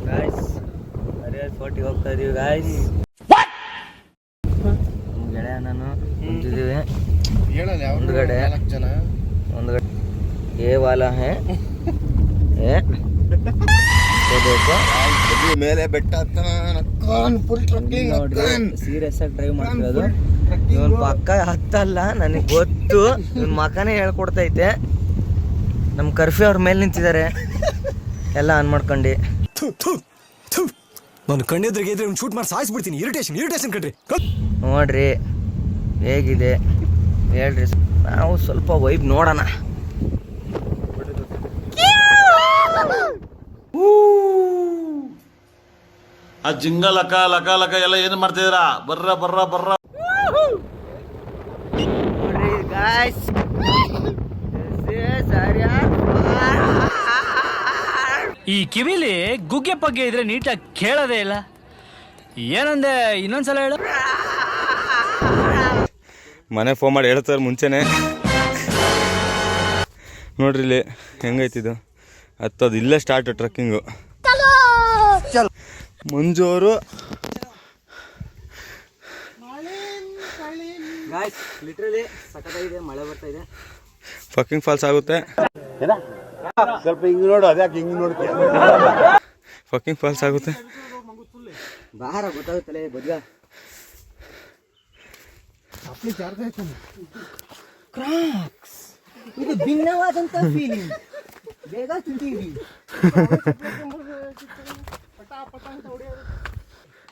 Guys Harihar ಫೋರ್ಟಿಗೆ ಹೋಗ್ತಾ ಇದೀವಿ guys. ನಮ್ಮ ಗೆಳೆಯ ನಾನು ಕುಂತಿದ್ದೀವಿ ಮುಂದ್ಗಡೆ. ಏ ವಾಲ ಹೇ ಮೇಲೆ ಬೆಟ್ಟ ಸೀರಿಯಸ್ ಆಗಿ ಡ್ರೈವ್ ಮಾಡ್ತಿರೋದು. ಇವನ್ ಪಕ್ಕ ಹತ್ತಲ್ಲ, ನನಗೆ ಗೊತ್ತು. ಇವನ್ ಮಕ್ಕನೇ ಹೇಳ್ಕೊಡ್ತೈತೆ. ನಮ್ಮ ಕರ್ಫ್ಯೂ ಅವ್ರ ಮೇಲೆ ನಿಂತಿದ್ದಾರೆ ಎಲ್ಲ ಆನ್ ಮಾಡ್ಕೊಂಡು. ನಾನು ಕಣ್ಣೆದ್ರಿಗೆ ಇದ್ರೆ ಶೂಟ್ ಮಾಡಿ ಸಾಯಿಸ್ಬಿಡ್ತೀನಿ. ಇರಿಟೇಷನ್ ಕಣ್ರಿ. ನೋಡ್ರಿ ಹೇಗಿದೆ ಹೇಳ್ರಿ, ನಾವು ಸ್ವಲ್ಪ ವೈಬ್ ನೋಡೋಣ. ಆ ಜಿಂಗ ಲಕ ಲಕ ಲಕ ಎಲ್ಲ ಏನು ಮಾಡ್ತಿದ್ದೀರಾ? ಬರ್ರ ಬರ್ರ ಬರ್ರ. ನೋಡ್ರಿ ಗಾಯ್ಸ್, ಈ ಕಿವಿಲಿ ಗುಗ್ಗೆ ಪಗ್ಗೆ ಇದ್ರೆ ನೀಟಾಗಿ ಕೇಳೋದೇ ಇಲ್ಲ. ಏನಂದೆ ಇನ್ನೊಂದ್ಸಲ ಹೇಳು. ಮನೆ ಫೋನ್ ಮಾಡಿ ಹೇಳ್ತಾರೆ ಮುಂಚೆನೆ. ನೋಡ್ರಿ ಇಲ್ಲಿ ಹೆಂಗೈತಿದು ಹತ್ತೋದು. ಇಲ್ಲೇ ಸ್ಟಾರ್ಟ್ ಟ್ರಕ್ಕಿಂಗು. ಮಂಜೂರು ಗಾಯ್ಸ್ ಲಿಟ್ರಲಿ ಸಖತ್ತಾಗಿದೆ, ಮಳೆ ಬರ್ತಾ ಇದೆ. ಫಕ್ಕಿಂಗ್ ಫಾಲ್ಸ್ ಆಗುತ್ತೆ. ಸ್ವಲ್ಪ ಹಿಂಗ್ ನೋಡು, ಅದ್ಯಾಕೆ ಹಿಂಗ್ ನೋಡ್ತೀಯ? ಫಕ್ಕಿಂಗ್ ಫಾಲ್ಸ್ ಆಗುತ್ತೆ. ಬಾರ ಗೊತ್ತಾಗುತ್ತಲ್ಲ ಬದ್ಗ. ಕ್ರಾಕ್ಸ್ ಇದು ಭಿನ್ನವಾದಂತ ಫೀಲಿಂಗ್. ಬೇಗ ತಿಂತೀವಿ.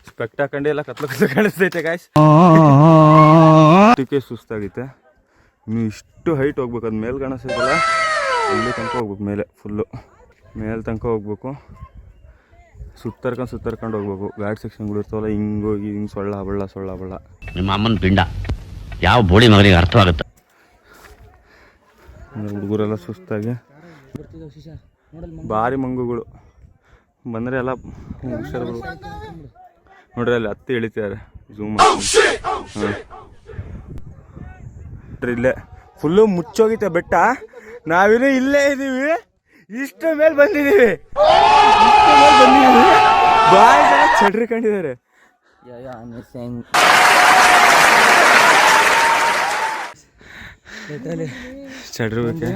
ಸ್ಪೆಕ್ಟ್ ಹಾಕೊಂಡೆ ಎಲ್ಲ ಕತ್ಲ ಕಾಣಿಸ್ತೈತೆ ಗಾಯ್ಸ್. ಅದಕ್ಕೆ ಸುಸ್ತಾಗೈತೆ. ಇನ್ನು ಇಷ್ಟು ಹೈಟ್ ಹೋಗ್ಬೇಕು. ಅದು ಮೇಲೆ ಕಾಣಿಸ್ತೈತಲ್ಲ, ಇಲ್ಲಿ ತನಕ ಹೋಗ್ಬೇಕು. ಮೇಲೆ ಫುಲ್ಲು ಮೇಲೆ ತನಕ ಹೋಗ್ಬೇಕು. ಸುತ್ತರ್ಕೊಂಡು ಹೋಗ್ಬೇಕು. ಗಾಡ್ ಸೆಕ್ಷನ್ಗಳು ಇರ್ತಾವಲ್ಲ, ಹಿಂಗೋಗಿ ಹಿಂಗೆ ಸೊಳ್ಳ ಬಳ್ಳ. ನಿಮ್ಮ ಅಮ್ಮನ ಪಿಂಡ ಯಾವ ಬೋಳಿ ಮಗನಿಗೆ ಅರ್ಥವಾಗುತ್ತೆ. ಹುಡುಗರೆಲ್ಲ ಸುಸ್ತಾಗಿ ಭಾರಿ ಮಂಗುಗಳು ಬಂದರೆ ಎಲ್ಲ ಹುಷಾರು. ನೋಡ್ರಿ ಅಲ್ಲಿ ಹತ್ತಿ ಇಳಿತಾರೆ ಝೂಮ್. ಇಲ್ಲೇ ಫುಲ್ಲು ಮುಚ್ಚೋಗಿತ್ತೆ ಬೆಟ್ಟ. ನಾವಿನ್ನೂ ಇಲ್ಲೇ ಇದ್ದೀವಿ. ಇಷ್ಟು ಮೇಲೆ ಬಂದಿದ್ದೀವಿ. ಭಾಳ ಜನ ಚಡ್ರಿ ಕಂಡಿದ್ದಾರೆ. ಚಡ್ರಿ ಬೇಕೆ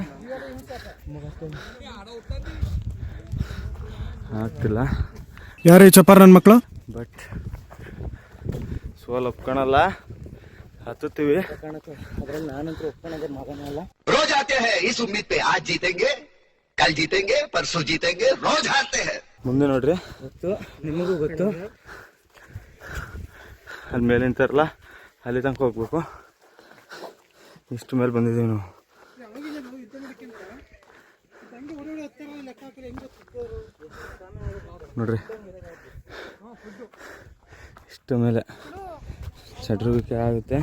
ಆಗ್ತಿಲ್ಲ. ಯಾರೇ ಚಪ್ಪಾರ ನನ್ನ ಮಕ್ಕಳು. ಬಟ್ ಸೋಲ್ ಒಪ್ಕೊಳಲ್ಲ, ಹತ್ತುತ್ತೀವಿ. ಅದ್ರಲ್ಲಿ ನಾನಂತೂ ಒಪ್ಕೊಳ್ಳೋದೇ ಮಗನಲ್ಲ. ರೋಜ್ ಆತೆ ಹೈ ಇಸ್ ಉಮ್ಮೀದ್ ಪೆ ಆಜ್ ಜೀತೆಂಗೆ ಕಲ್ ಜೀತೆಂಗೆ ಪರ್ಸು ಜೀತೆಂಗೆ ರೋಜ್ ಹಾರ್ತೆ ಹೈ. ಮುಂದೆ ನೋಡ್ರಿ, ಗೊತ್ತು ನಿಮಗೂ ಗೊತ್ತು. ಅಲ್ಲಿ ಮೇಲೆ ನಿಂತಾರಲ್ಲ, ಅಲ್ಲಿ ತನಕ ಹೋಗ್ಬೇಕು. ಇಷ್ಟು ಮೇಲೆ ಬಂದಿದ್ದೀವಿ ನಾವು. ನೋಡ್ರಿ ಇಷ್ಟು ಮೇಲೆ ಚಡ್ರುವಿಕೆ ಆಗುತ್ತೆ.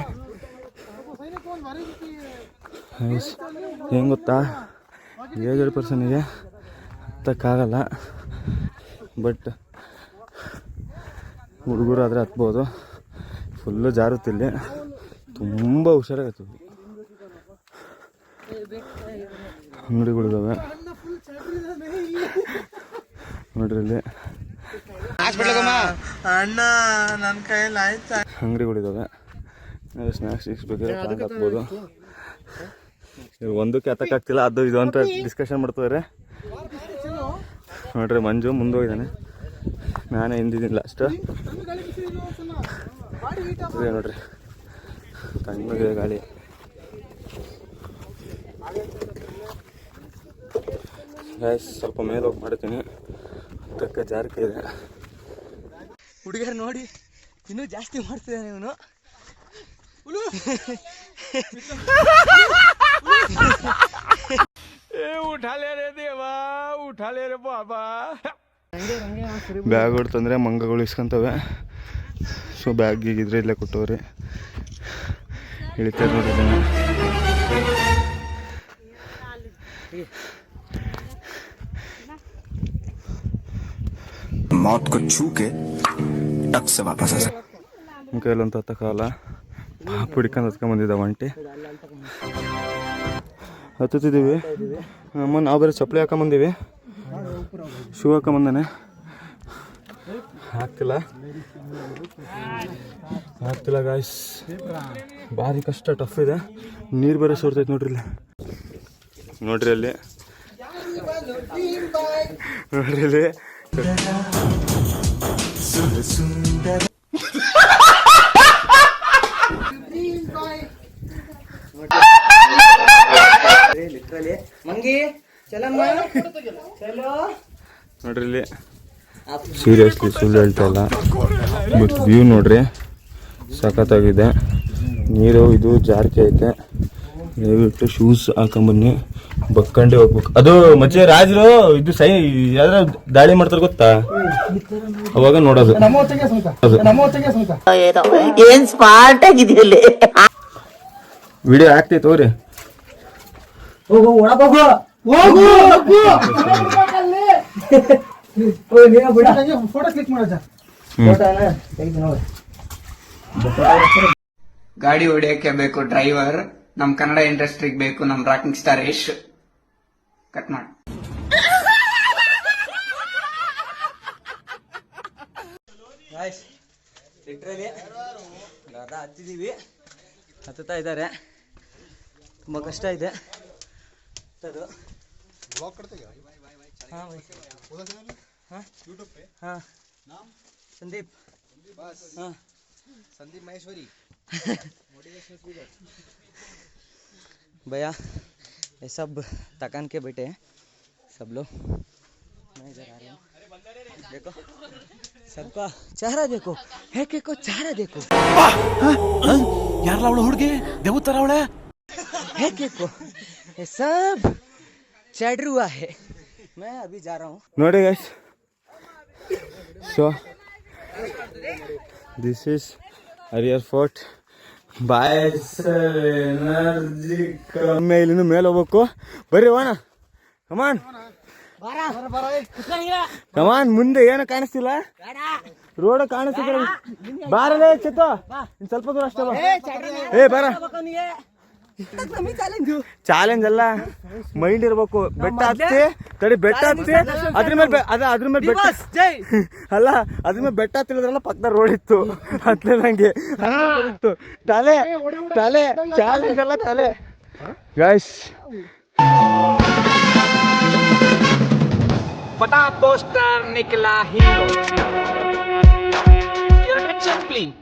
ಹೆಂಗೆ ಗೊತ್ತಾ, 7 ಪರ್ಸನ್ನಿಗೆ ಹತ್ತಕ್ಕಾಗಲ್ಲ. ಬಟ್ ಹುಡುಗರು ಆದರೆ ಹತ್ಬೋದು. ಫುಲ್ಲು ಜಾರುತ್ತಿಲ್ಲಿ, ತುಂಬ ಹುಷಾರಾಗತ್ತೆ. ಅಂಗಡಿಗಳಿದ್ದಾವೆ ನೋಡ್ರಿ ಇಲ್ಲಿ. ಅಣ್ಣ ನನ್ನ ಕೈಯಲ್ಲಿ ಆಯ್ತಾ? ಅಂಗಡಿಗಳಿದ್ದಾವೆ. ಸ್ನ್ಯಾಕ್ಸ್ ಬೇಕಾದ್ರೆ ಹತ್ಬೋದು. ಒಂದಕ್ಕೆ ಹತ್ತಕ್ಕಾಗ್ತಿಲ್ಲ, ಅದು ಇದು ಅಂತ ಡಿಸ್ಕಷನ್ ಮಾಡ್ತಾರೆ. ನೋಡ್ರಿ ಮಂಜು ಮುಂದೋಗಿದ್ದಾನೆ, ನಾನೇ ಹಿಂದಿದ್ದೀನಿ ಲಾಸ್ಟ್. ನೋಡ್ರಿ ತಣ್ಣಗೆ ಗಾಳಿ. ಸ್ವಲ್ಪ ಮೇಲೆ ಹೋಗಿ ಮಾಡ್ತೀನಿ. ಹತ್ತಕ್ಕೆ ಜಾರಿಕೆ ಇದೆ. ಹುಡುಗರು ನೋಡಿ ಇನ್ನೂ ಜಾಸ್ತಿ ಮಾಡ್ತಿದ್ದಾನೆ ಇವನು. ಬ್ಯಾಗ್ ಹೊಡ್ತಂದ್ರೆ ಮಂಗಗಳು ಇಸ್ಕೊಂತವೆ. ಸೊ ಬ್ಯಾಗ್ ಗೀಗಿದ್ರೆ ಇಲ್ಲೇ ಕೊಟ್ಟವ್ರಿ. ಇಳಿತಾರೆ ನೋಡಿ ಜನ. मौत को छू के टक से वापस आ सकते. ಕೈಲಂತ ಹತ್ತಕ್ಕಾಗಲ್ಲ, ಹಿಡ್ಕೊಂಡು ಹತ್ಕೊಂಬಂದಿದ್ದ ಒಂಟಿ. ಹತ್ತುತ್ತಿದ್ದೀವಿ. ನಾವು ಬೇರೆ ಚಪ್ಪಲಿ ಹಾಕೊಂಬಂದೀವಿ, ಶೂ ಹಾಕೊಂಬಂದಾನೆ. ಆಗ್ತಿಲ್ಲ ಗಾಯ್ಸ್, ಭಾರಿ ಕಷ್ಟ, ಟಫ್ ಇದೆ. ನೀರು ಬೇರೆ ಸೋರ್ತೈತೆ ನೋಡ್ರಿ ಇಲ್ಲಿ, ನೋಡ್ರಿ ಅಲ್ಲಿ ಮಂಗಿ ಚಲಮ್ಮ ಚಲೋ ನೋಡ್ರಿ ಇಲ್ಲಿ. ಸೀರಿಯಸ್ಲಿ ಸುಳ್ಳು ಹೇಳ್ತಾ ಇಲ್ಲ, ಬಟ್ ವ್ಯೂ ನೋಡ್ರಿ ಸಖತ್ತಾಗಿದೆ. ನೀರು ಇದು ಜಾರ್ಕೆ ಐತೆ, ದಯವಿಟ್ಟು ಶೂಸ್ ಹಾಕೊಂಬನ್ನಿ, ಬಕ್ಕಂಡೆ ಹೋಗ್ಬೇಕು. ಅದು ಮಚ್ಚೆ ರಾಜರು ಇದು ಯಾವ್ದಾರ ದಾಳಿ ಮಾಡ್ತಾರೆ ಗೊತ್ತಾ, ಅವಾಗ ನೋಡೋದು. ಏನ್ ಸ್ಮಾರ್ಟ್ ಆಗಿದೆಯಲ್ಲಿ. ವಿಡಿಯೋ ಆಗ್ತೈತೆ ಹೋಗ್ರಿ. ಹೋಗು ಒಳಗೋಗು ಹೋಗು ಫೋಟೋ ಕ್ಲಿಕ್ ಮಾಡೋದ ಗಾಡಿ ಹೊಡಿಯಕ್ಕೆ ಬೇಕು ಡ್ರೈವರ್, ನಮ್ ಕನ್ನಡ ಇಂಡಸ್ಟ್ರಿಗೆ ಬೇಕು ನಮ್ ರಾಕಿಂಗ್ ಸ್ಟಾರ್ ಯಶ್. ಕಟ್ ಮಾಡಿ. ಲಿಟ್ರಲಿ ಹತ್ತಿದೀವಿ, ಹತ್ತುತ್ತಾ ಇದ್ದಾರೆ, ತುಂಬ ಕಷ್ಟ ಇದೆ ಹತ್ತೋದು. ಹಾಂ संदीप हाँ संदीप महेश्वरी भैया ये सब थकान के बैठे हैं सब लोग, मैं इधर आ रहा हूँ. देखो सबका चेहरा देखो, एक एक को चेहरा देखो. ಯಾರಲ್ಲ ಅವಳು ಹುಡುಗಿ ದೇವತರ ಅವಳೆ एक एक को ये सब चढ़ हुआ है. मैं अभी जा रहा हूँ. ನೋಡಿ guys, so this is ಹರಿಯರ್ fort. Energy ಕಮ್ಮಿ, ಇಲ್ಲಿಂದ ಮೇಲೆ ಹೋಗ್ಬೇಕು. ಬರ್ರಿ ಹೋಣ, ಕಮಾನ್ ಕಮಾನ್. ಮುಂದೆ ಏನು ಕಾಣಿಸ್ತಿಲ್ಲ, ರೋಡ್ ಕಾಣಿಸ್ತಿಲ್ಲ. ಬಾರಲೇ ಚೆತ್ತು, ಇನ್ ಸ್ವಲ್ಪ ದೂರ ಅಷ್ಟೇ ಬಾ. ಏ ಬಾರ, ಚಾಲೆಂಜ್ ಅಲ್ಲ, ಮೈಂಡ್ ಇರ್ಬೇಕು. ಬೆಟ್ಟ ಹತ್ತಿ ತಡಿ, ಬೆಟ್ಟ ಹತ್ತಿ ಅದ್ರ ಮೇಲೆ ಅದ್ರ ಮೇಲೆ ಬೆಟ್ಟ ಅಲ್ಲ, ಅದ್ರ ಮೇಲೆ ಬೆಟ್ಟ ಹತ್ತಿದ್ರಲ್ಲ ಪಕ್ಕದ ರೋಡ್ ಇತ್ತು, ಹತ್ತಲಂಗೆ ತಲೆ ತಲೆ ಚಾಲೆಂಜ್ ಅಲ್ಲ ತಲೆ ಗೈಸ್. बड़ा पोस्टर निकला हीरो प्लीज